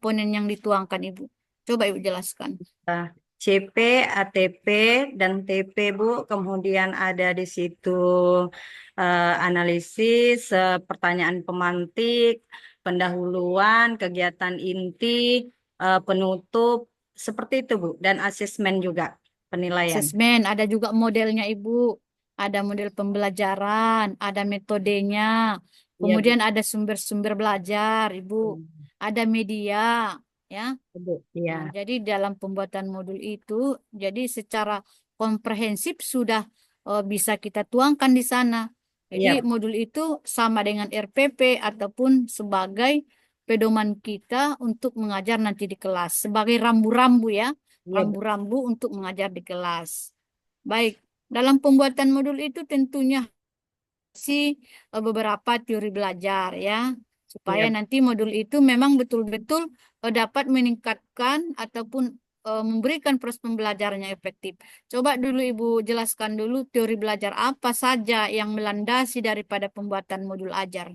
komponen yang dituangkan, Ibu? Coba Ibu jelaskan. Nah, CP, ATP, dan TP, Bu. Kemudian ada di situ analisis, pertanyaan pemantik, pendahuluan, kegiatan inti, penutup, seperti itu, Bu. Dan asesmen juga, penilaian. Asesmen, ada juga modelnya Ibu. Ada model pembelajaran, ada metodenya. Iya, Bu. Kemudian ada sumber-sumber belajar, Ibu. Ada media, ya. Bu. Iya, Nah, jadi dalam pembuatan modul itu, jadi secara komprehensif sudah bisa kita tuangkan di sana. Jadi iya, modul itu sama dengan RPP ataupun sebagai pedoman kita untuk mengajar nanti di kelas. Sebagai rambu-rambu ya, iya, Bu. rambu-rambu untuk mengajar di kelas. Baik, dalam pembuatan modul itu tentunya sih beberapa teori belajar ya, supaya Iya. nanti modul itu memang betul-betul dapat meningkatkan ataupun memberikan proses pembelajaran yang efektif. Coba dulu Ibu jelaskan dulu teori belajar apa saja yang melandasi daripada pembuatan modul ajar.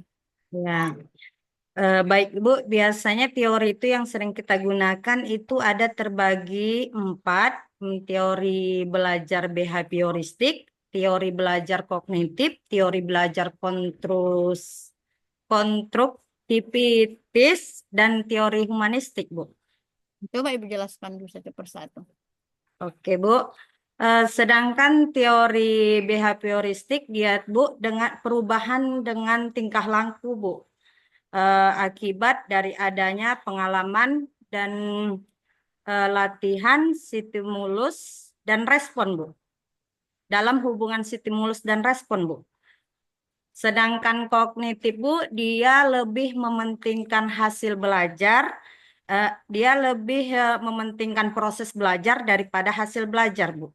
Ya. Baik, Bu, biasanya teori itu yang sering kita gunakan itu ada terbagi empat, teori belajar behavioristik, teori belajar kognitif, teori belajar konstruktivitis, dan teori humanistik, Bu. Coba Ibu jelaskan dulu satu persatu. Oke, Bu. Sedangkan teori behavioristik dia, Bu, dengan perubahan dengan tingkah laku, Bu. Akibat dari adanya pengalaman dan latihan stimulus dan respon, Bu. Dalam hubungan stimulus dan respon, Bu. Sedangkan kognitif, Bu, dia lebih mementingkan hasil belajar, dia lebih mementingkan proses belajar daripada hasil belajar, Bu.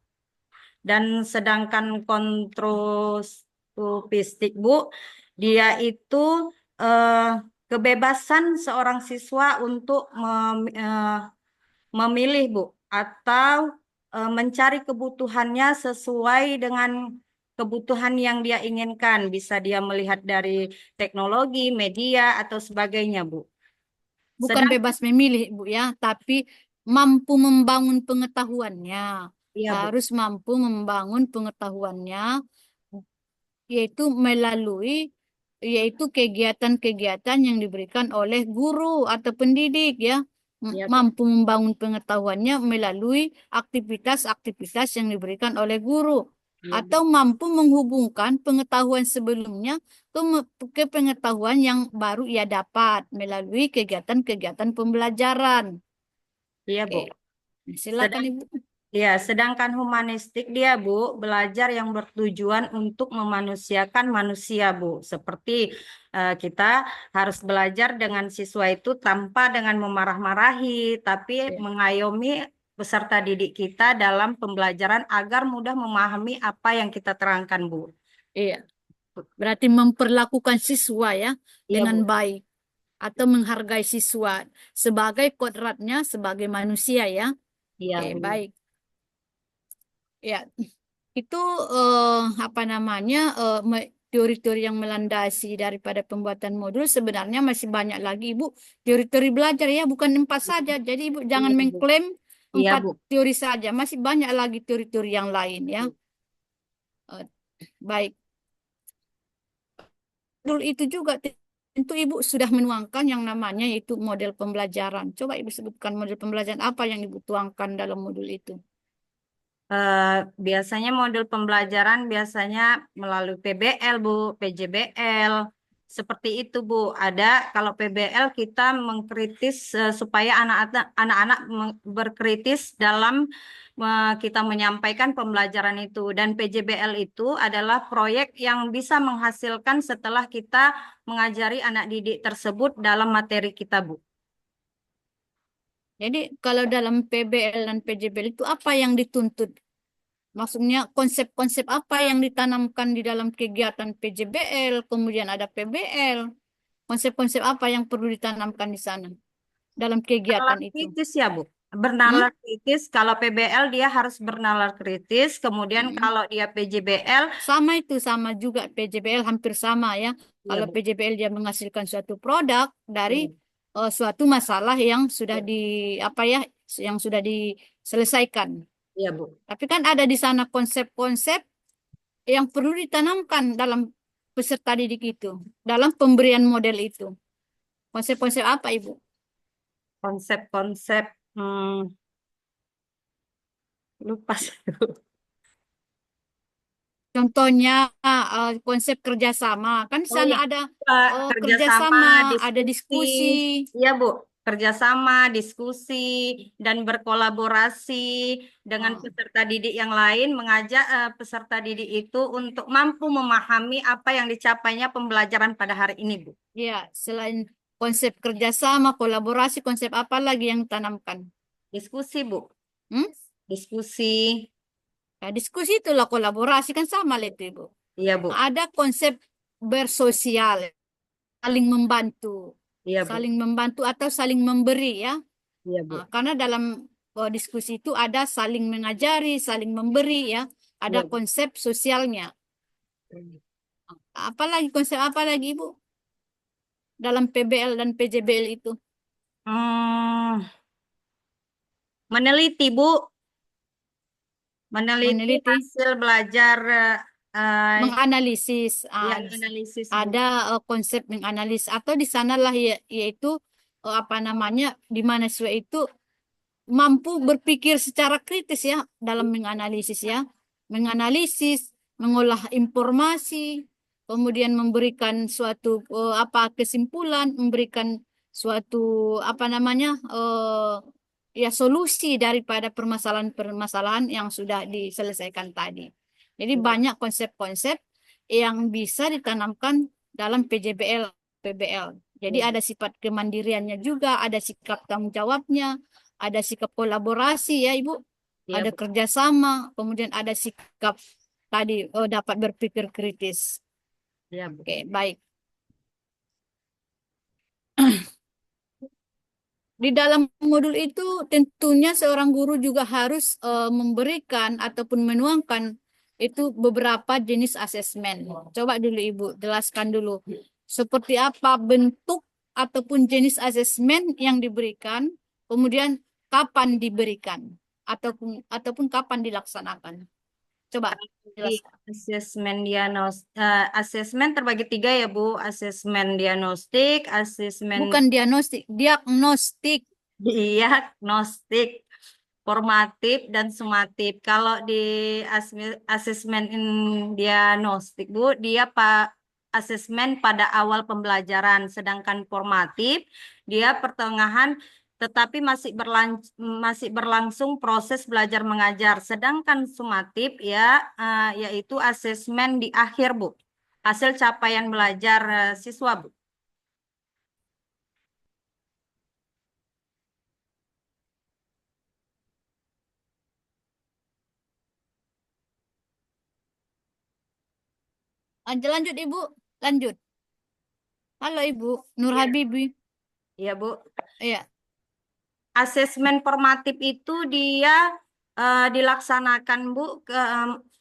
Dan sedangkan konstruktivistik, Bu, dia itu eh, kebebasan seorang siswa untuk memilih, Bu, atau mencari kebutuhannya sesuai dengan kebutuhan yang dia inginkan. Bisa dia melihat dari teknologi, media, atau sebagainya, Bu. Bukan Sedang, bebas memilih, Bu ya, tapi mampu membangun pengetahuannya. iya, Bu. Harus mampu membangun pengetahuannya, yaitu melalui yaitu kegiatan-kegiatan yang diberikan oleh guru atau pendidik ya. Iya, Bu. Mampu membangun pengetahuannya melalui aktivitas-aktivitas yang diberikan oleh guru Iya, Bu. atau mampu menghubungkan pengetahuan sebelumnya ke pengetahuan yang baru ia dapat melalui kegiatan-kegiatan pembelajaran. Iya, Bu. Oke, silakan Ibu. Ya, sedangkan humanistik dia, Bu, belajar yang bertujuan untuk memanusiakan manusia, Bu. Seperti kita harus belajar dengan siswa itu tanpa dengan memarah-marahi, tapi Ya. mengayomi peserta didik kita dalam pembelajaran agar mudah memahami apa yang kita terangkan, Bu. Iya, berarti memperlakukan siswa ya Iya, dengan Bu. baik atau menghargai siswa sebagai kodratnya sebagai manusia ya. Iya, Oke, Bu. baik. Ya, itu eh, apa namanya teori-teori yang melandasi daripada pembuatan modul sebenarnya masih banyak lagi Ibu. Teori-teori belajar ya, bukan empat saja. Jadi Ibu jangan Iya, Bu. mengklaim Iya, empat Bu. teori saja. Masih banyak lagi teori-teori yang lain ya. Eh, baik. Modul itu juga tentu Ibu sudah menuangkan yang namanya yaitu model pembelajaran. Coba Ibu sebutkan model pembelajaran apa yang Ibu tuangkan dalam modul itu. Eh, Biasanya modul pembelajaran biasanya melalui PBL, Bu, PJBL. Seperti itu, Bu. Ada kalau PBL kita mengkritis supaya anak-anak berkritis dalam kita menyampaikan pembelajaran itu. Dan PJBL itu adalah proyek yang bisa menghasilkan setelah kita mengajari anak didik tersebut dalam materi kita, Bu. Jadi kalau dalam PBL dan PJBL itu apa yang dituntut? Maksudnya konsep-konsep apa yang ditanamkan di dalam kegiatan PJBL, kemudian ada PBL. Konsep-konsep apa yang perlu ditanamkan di sana dalam Nalar kegiatan itu? kritis ya, Bu. Hmm? Bernalar kritis, kalau PBL dia harus bernalar kritis, kemudian Hmm. kalau dia PJBL, Sama itu, sama juga PJBL hampir sama ya. iya, Kalau Bu. PJBL dia menghasilkan suatu produk dari Iya. suatu masalah yang sudah di apa ya, yang sudah diselesaikan. Iya, Bu. Tapi kan ada di sana konsep-konsep yang perlu ditanamkan dalam peserta didik itu, dalam pemberian model itu. Konsep-konsep apa, Ibu? Konsep-konsep, lupa saya. Contohnya konsep kerjasama. Kan di Oh sana ya, ada kerjasama, kerjasama, ada diskusi. diskusi. Iya, Bu. Kerjasama, diskusi, dan berkolaborasi dengan Oh, peserta didik yang lain, mengajak peserta didik itu untuk mampu memahami apa yang dicapainya pembelajaran pada hari ini, Bu. ya, selain konsep kerjasama, kolaborasi, konsep apa lagi yang tanamkan? Diskusi, Bu. Hmm? Diskusi. Ya, diskusi itulah kolaborasi kan sama lah itu, Ibu. Iya, Bu. Ada konsep bersosial, saling membantu. Iya, Bu. Saling membantu atau saling memberi ya. Iya, Bu. Karena dalam diskusi itu ada saling mengajari, saling memberi ya. Ada Iya, Bu. konsep sosialnya. Apalagi konsep apa lagi Ibu dalam PBL dan PJBL itu? Hmm, meneliti, Bu. Meneliti Meneliti, hasil belajar menganalisis. yang analisis, Bu. Ada konsep menganalisis atau di sanalah yaitu apa namanya di mana siswa itu mampu berpikir secara kritis ya dalam menganalisis ya. Menganalisis, mengolah informasi, kemudian memberikan suatu apa kesimpulan, memberikan suatu apa namanya ya solusi daripada permasalahan-permasalahan yang sudah diselesaikan tadi. Jadi banyak konsep-konsep yang bisa ditanamkan dalam PJBL, PBL. Jadi Iya, ada sifat kemandiriannya juga, ada sikap tanggung jawabnya, ada sikap kolaborasi ya Ibu, iya, ada Bu. kerjasama, kemudian ada sikap tadi dapat berpikir kritis. Iya, Bu. Oke, baik. Di dalam modul itu tentunya seorang guru juga harus memberikan ataupun menuangkan itu beberapa jenis asesmen. Coba dulu Ibu jelaskan dulu seperti apa bentuk ataupun jenis asesmen yang diberikan, kemudian kapan diberikan ataupun kapan dilaksanakan. Coba Di jelaskan. asesmen terbagi tiga ya, Bu. Asesmen diagnostik, asesmen Bukan diagnostik, diagnostik. diagnostik, formatif, dan sumatif. Kalau di asesmen diagnostik, Bu, dia asesmen pada awal pembelajaran, sedangkan formatif dia pertengahan tetapi masih berlangsung proses belajar mengajar. Sedangkan sumatif ya yaitu asesmen di akhir, Bu. Hasil capaian belajar siswa, Bu. Lanjut Ibu, lanjut. Halo Ibu, Nur Iya, Habibi. iya, Bu. Iya. Asesmen formatif itu dia dilaksanakan, Bu,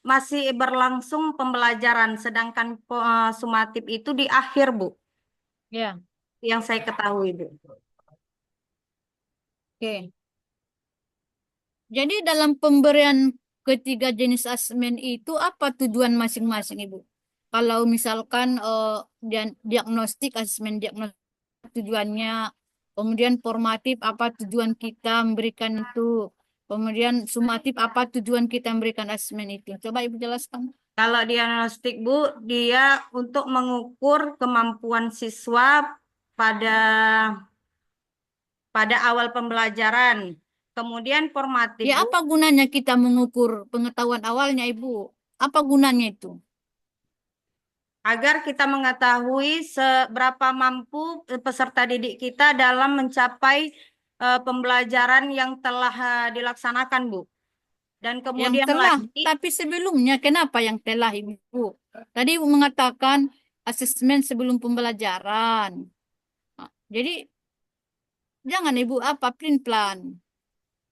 masih berlangsung pembelajaran, sedangkan sumatif itu di akhir, Bu, Ya, yang saya ketahui, Bu. oke. Jadi dalam pemberian ketiga jenis asesmen itu apa tujuan masing-masing, Ibu? Kalau misalkan diagnostik, asesmen diagnostik tujuannya, kemudian formatif apa tujuan kita memberikan itu, kemudian sumatif apa tujuan kita memberikan asesmen itu. Coba Ibu jelaskan. Kalau diagnostik, Bu, dia untuk mengukur kemampuan siswa pada pada awal pembelajaran. Kemudian formatif, Ya Bu, apa gunanya kita mengukur pengetahuan awalnya, Ibu? Apa gunanya itu? agar kita mengetahui seberapa mampu peserta didik kita dalam mencapai pembelajaran yang telah dilaksanakan, Bu. Dan Yang kemudian telah, lagi, tapi sebelumnya kenapa yang telah Ibu? Tadi Ibu mengatakan asesmen sebelum pembelajaran. Nah, jadi jangan Ibu apa plan.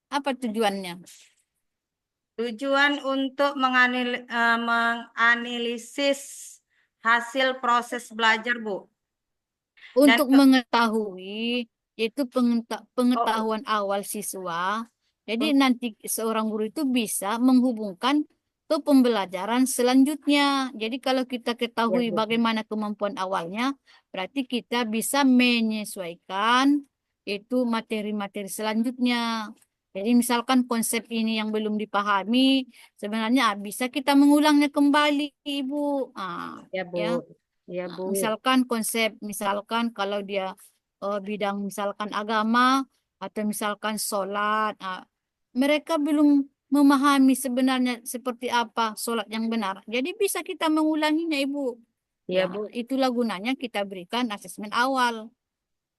Apa tujuannya? tujuan untuk menganalisis hasil proses belajar, Bu. Dan Untuk mengetahui. Yaitu Oh, pengetahuan awal siswa. Jadi peng- nanti seorang guru itu bisa menghubungkan ke pembelajaran selanjutnya. Jadi kalau kita ya ketahui Bu. bagaimana kemampuan awalnya, berarti kita bisa menyesuaikan itu materi-materi selanjutnya. Jadi misalkan konsep ini yang belum dipahami, sebenarnya bisa kita mengulangnya kembali, Ibu. Ya Bu. Ya. Ya Bu. Misalkan konsep, misalkan kalau dia bidang misalkan agama atau misalkan sholat, mereka belum memahami sebenarnya seperti apa sholat yang benar. Jadi bisa kita mengulanginya, Ibu. Ya, Ya Bu. itulah gunanya kita berikan asesmen awal.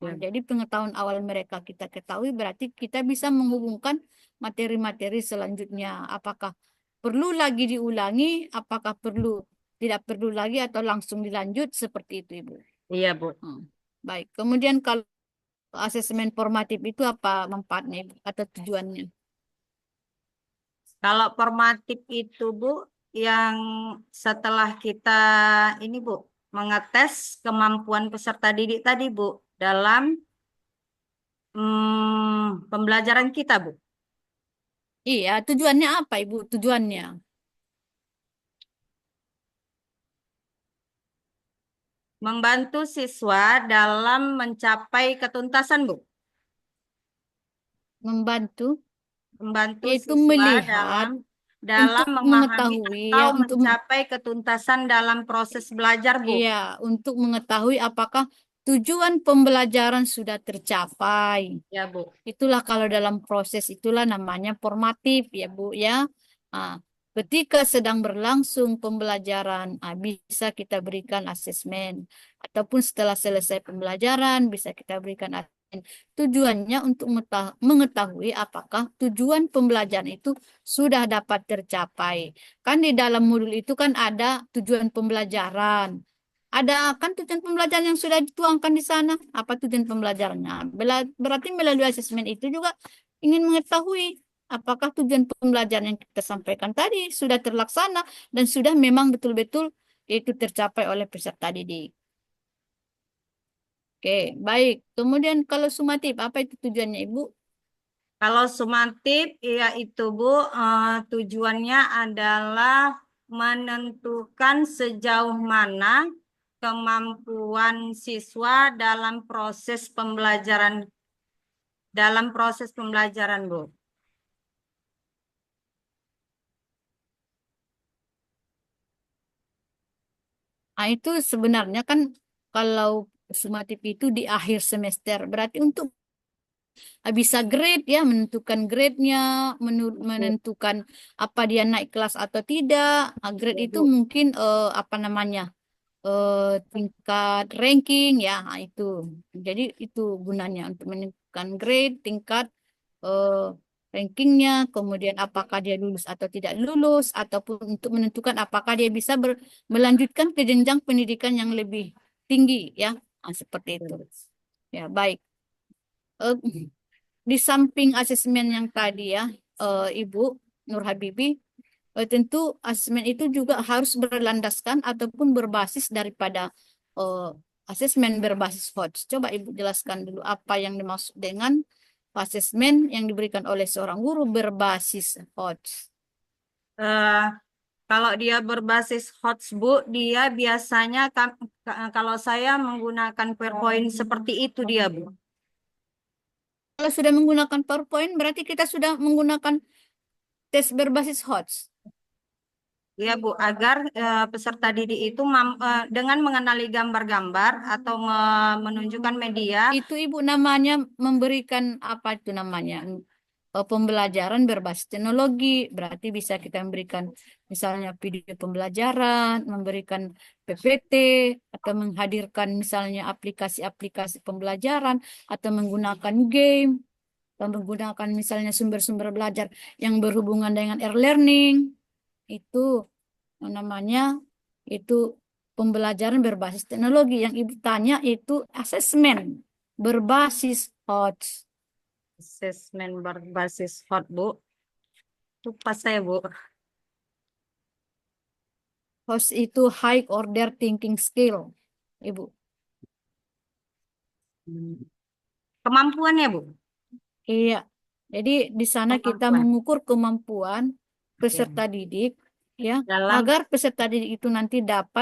Ya. Jadi pengetahuan awal mereka kita ketahui, berarti kita bisa menghubungkan materi-materi selanjutnya. Apakah perlu lagi diulangi, apakah tidak perlu lagi atau langsung dilanjut seperti itu, Ibu. Iya Bu. Hmm. Baik. Kemudian kalau asesmen formatif itu apa manfaatnya, Ibu, atau tujuannya? Kalau formatif itu Bu, yang setelah kita ini Bu, mengetes kemampuan peserta didik tadi Bu, dalam pembelajaran kita Bu. Iya, tujuannya apa, Ibu? Tujuannya Membantu siswa dalam mencapai ketuntasan Bu. membantu, Membantu yaitu siswa melihat dalam dalam untuk memahami mengetahui atau ya, mencapai ketuntasan dalam proses belajar Bu. iya, untuk mengetahui apakah tujuan pembelajaran sudah tercapai. Ya Bu. Itulah kalau dalam proses itulah namanya formatif ya Bu ya. Ah, ketika sedang berlangsung pembelajaran, bisa kita berikan asesmen. Ataupun setelah selesai pembelajaran, bisa kita berikan asesmen. Tujuannya untuk mengetahui apakah tujuan pembelajaran itu sudah dapat tercapai. Kan di dalam modul itu kan ada tujuan pembelajaran. Ada kan tujuan pembelajaran yang sudah dituangkan di sana. Apa tujuan pembelajarannya? Berarti melalui asesmen itu juga ingin mengetahui apakah tujuan pembelajaran yang kita sampaikan tadi sudah terlaksana dan sudah memang betul-betul itu tercapai oleh peserta didik. Oke, baik. Kemudian kalau sumatif, apa itu tujuannya, Ibu? Kalau sumatif, ya itu Bu, tujuannya adalah menentukan sejauh mana kemampuan siswa dalam proses pembelajaran Bu. Itu sebenarnya kan kalau sumatif itu di akhir semester. Berarti untuk bisa grade ya, menentukan grade-nya, Bu, menentukan apa dia naik kelas atau tidak. Grade ya, itu Bu. mungkin apa namanya? Tingkat ranking ya, itu. Jadi itu gunanya untuk menentukan grade, tingkat eh, rankingnya, kemudian apakah dia lulus atau tidak lulus, ataupun untuk menentukan apakah dia bisa melanjutkan ke jenjang pendidikan yang lebih tinggi ya. Seperti itu. Ya, baik. Eh, di samping asesmen yang tadi ya, Ibu Nur Habibi, tentu asesmen itu juga harus berlandaskan ataupun berbasis daripada eh, asesmen berbasis HOTS. Coba Ibu jelaskan dulu apa yang dimaksud dengan asesmen yang diberikan oleh seorang guru berbasis HOTS. Eh, Kalau dia berbasis Hotspot, dia biasanya kalau saya menggunakan PowerPoint seperti itu dia Bu. Kalau sudah menggunakan PowerPoint, berarti kita sudah menggunakan tes berbasis HOTS. Ya Bu, agar peserta didik itu dengan mengenali gambar-gambar atau menunjukkan media. Itu Ibu namanya memberikan apa itu namanya? Pembelajaran berbasis teknologi. Berarti bisa kita memberikan misalnya video pembelajaran, memberikan PPT, atau menghadirkan misalnya aplikasi-aplikasi pembelajaran, atau menggunakan game, atau menggunakan misalnya sumber-sumber belajar yang berhubungan dengan e-learning. Itu namanya itu pembelajaran berbasis teknologi. Yang Ibu tanya itu asesmen berbasis HOTS. Asesmen berbasis hot Bu. Lupa saya Bu. HOTS itu high order thinking skill, Ibu. Hmm. kemampuan ya, Bu? Iya. Jadi di sana kita Kemampuan. mengukur kemampuan Oke. peserta didik ya Dalam agar peserta didik itu nanti dapat